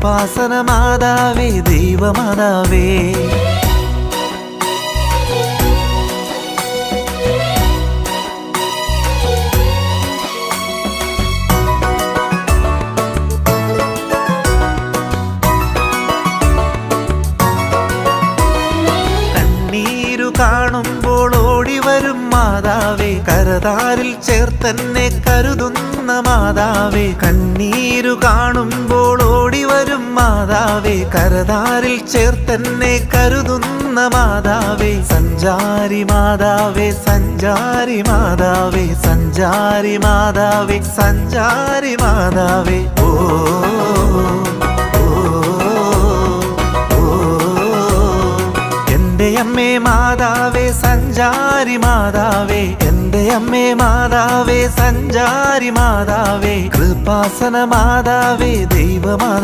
കൃപാസന മാതാവേ ദൈവമാതാവേ. കാണുമ്പോൾ ഓടിവരും മാതാവേ, കരതാരിൽ ചേർത്തെന്നെ കരുതുന്ന മാതാവേ. കണ്ണീരു കാണുമ്പോൾ ഓടിവരും മാതാവേ, കരതാരിൽ ചേർത്തെന്നെ കരുതുന്ന മാതാവേ. സഞ്ചാരി മാതാവേ സഞ്ചാരി മാതാവേ, സഞ്ചാരി മാതാവേ സഞ്ചാരി മാതാവേ. ഓ അമ്മേ മാതാവേ സഞ്ചാരി മാതാവേ, എന്റെ അമ്മേ മാതാവേ സഞ്ചാരി മാതാവേ. കൃപാസന മാതാവേ ദൈവമാതാവേ.